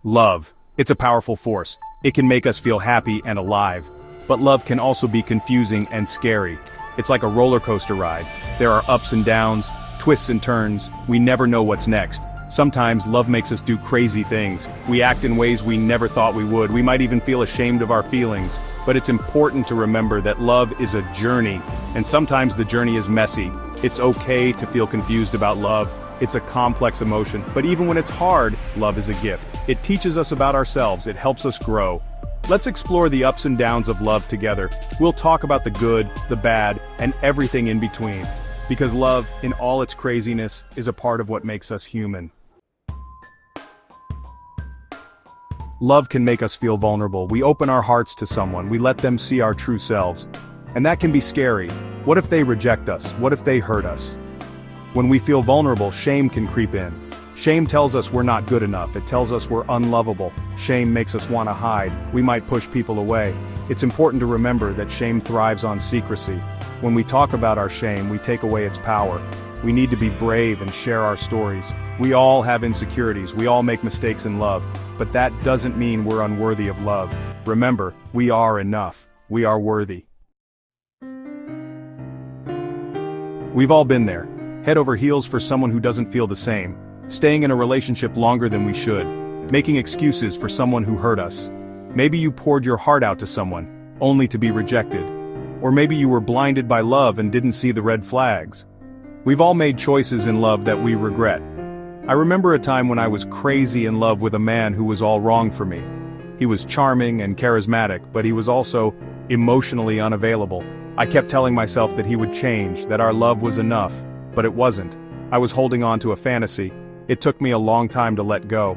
Love. It's a powerful force. It can make us feel happy and alive. But love can also be confusing and scary. It's like a roller coaster ride. There are ups and downs, twists and turns. We never know what's next. Sometimes love makes us do crazy things. We act in ways we never thought we would. We might even feel ashamed of our feelings. But it's important to remember that love is a journey, and sometimes the journey is messy. It's okay to feel confused about love. It's a complex emotion, but even when it's hard, love is a gift. It teaches us about ourselves, it helps us grow. Let's explore the ups and downs of love together. We'll talk about the good, the bad, and everything in between. Because love, in all its craziness, is a part of what makes us human. Love can make us feel vulnerable. We open our hearts to someone, we let them see our true selves. And that can be scary. What if they reject us? What if they hurt us? When we feel vulnerable, shame can creep in. Shame tells us we're not good enough. It tells us we're unlovable. Shame makes us want to hide. We might push people away. It's important to remember that shame thrives on secrecy. When we talk about our shame, we take away its power. We need to be brave and share our stories. We all have insecurities. We all make mistakes in love. But that doesn't mean we're unworthy of love. Remember, we are enough. We are worthy. We've all been there. Head over heels for someone who doesn't feel the same. Staying in a relationship longer than we should. Making excuses for someone who hurt us. Maybe you poured your heart out to someone, only to be rejected. Or maybe you were blinded by love and didn't see the red flags. We've all made choices in love that we regret. I remember a time when I was crazy in love with a man who was all wrong for me. He was charming and charismatic, but he was also emotionally unavailable. I kept telling myself that he would change, that our love was enough, but it wasn't. I was holding on to a fantasy. It took me a long time to let go.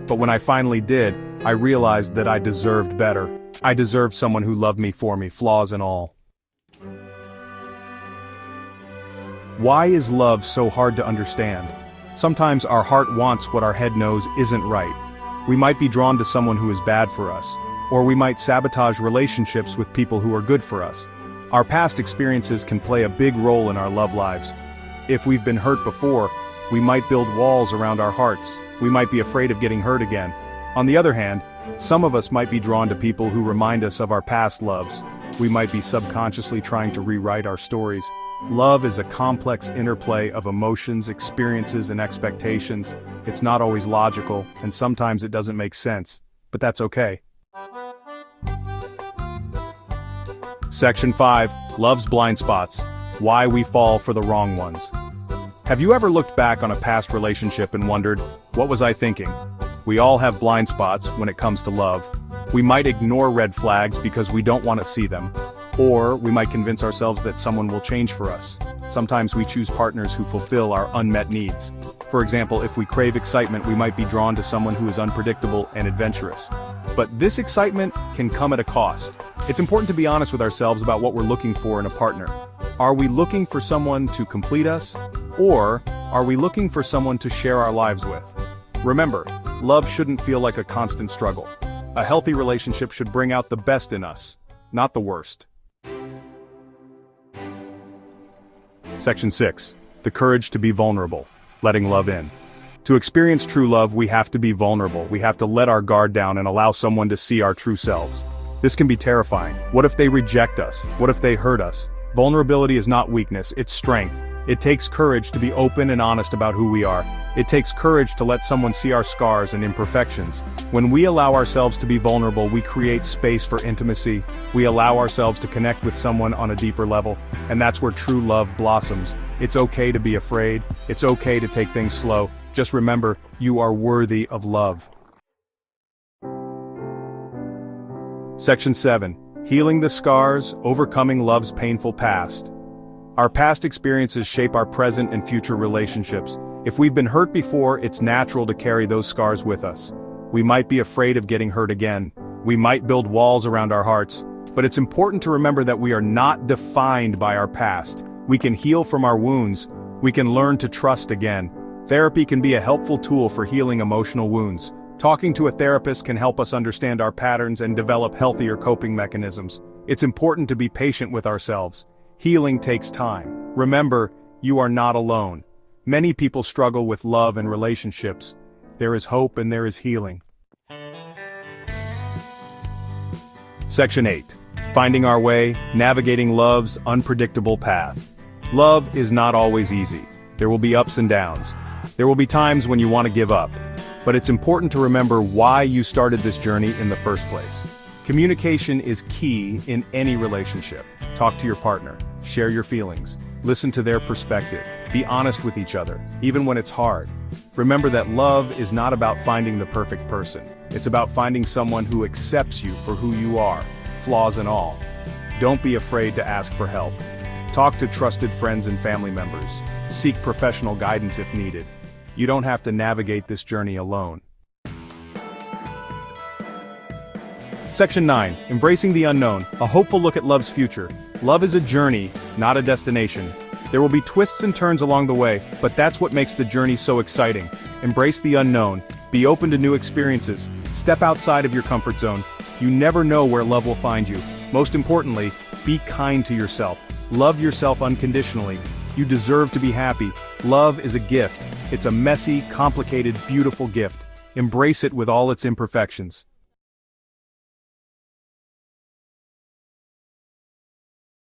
But when I finally did, I realized that I deserved better. I deserved someone who loved me for me, flaws and all. Why is love so hard to understand? Sometimes our heart wants what our head knows isn't right. We might be drawn to someone who is bad for us, or we might sabotage relationships with people who are good for us. Our past experiences can play a big role in our love lives. If we've been hurt before, we might build walls around our hearts. We might be afraid of getting hurt again. On the other hand, some of us might be drawn to people who remind us of our past loves. We might be subconsciously trying to rewrite our stories. Love is a complex interplay of emotions, experiences, and expectations. It's not always logical, and sometimes it doesn't make sense. But that's okay. Section 5. Love's Blind Spots. Why we fall for the wrong ones. Have you ever looked back on a past relationship and wondered, what was I thinking? We all have blind spots when it comes to love. We might ignore red flags because we don't want to see them. Or we might convince ourselves that someone will change for us. Sometimes we choose partners who fulfill our unmet needs. For example, if we crave excitement, we might be drawn to someone who is unpredictable and adventurous. But this excitement can come at a cost. It's important to be honest with ourselves about what we're looking for in a partner. Are we looking for someone to complete us? Or are we looking for someone to share our lives with? Remember, love shouldn't feel like a constant struggle. A healthy relationship should bring out the best in us, not the worst. Section 6. The courage to be vulnerable. Letting love in. To experience true love, we have to be vulnerable. We have to let our guard down and allow someone to see our true selves. This can be terrifying. What if they reject us? What if they hurt us? Vulnerability is not weakness, it's strength. It takes courage to be open and honest about who we are. It takes courage to let someone see our scars and imperfections. When we allow ourselves to be vulnerable, we create space for intimacy. We allow ourselves to connect with someone on a deeper level, and that's where true love blossoms. It's okay to be afraid. It's okay to take things slow. Just remember, you are worthy of love. Section 7. Healing the scars, overcoming love's painful past. Our past experiences shape our present and future relationships. If we've been hurt before, it's natural to carry those scars with us. We might be afraid of getting hurt again. We might build walls around our hearts. But it's important to remember that we are not defined by our past. We can heal from our wounds. We can learn to trust again. Therapy can be a helpful tool for healing emotional wounds. Talking to a therapist can help us understand our patterns and develop healthier coping mechanisms. It's important to be patient with ourselves. Healing takes time. Remember, you are not alone. Many people struggle with love and relationships. There is hope and there is healing. Section 8. Finding our way, navigating love's unpredictable path. Love is not always easy. There will be ups and downs. There will be times when you want to give up. But it's important to remember why you started this journey in the first place. Communication is key in any relationship. Talk to your partner, share your feelings, listen to their perspective, be honest with each other, even when it's hard. Remember that love is not about finding the perfect person. It's about finding someone who accepts you for who you are, flaws and all. Don't be afraid to ask for help. Talk to trusted friends and family members. Seek professional guidance if needed. You don't have to navigate this journey alone. Section 9. Embracing the unknown, a hopeful look at love's future. Love is a journey, not a destination. There will be twists and turns along the way, but that's what makes the journey so exciting. Embrace the unknown. Be open to new experiences. Step outside of your comfort zone. You never know where love will find you. Most importantly, be kind to yourself. Love yourself unconditionally. You deserve to be happy. Love is a gift. It's a messy, complicated, beautiful gift. Embrace it with all its imperfections.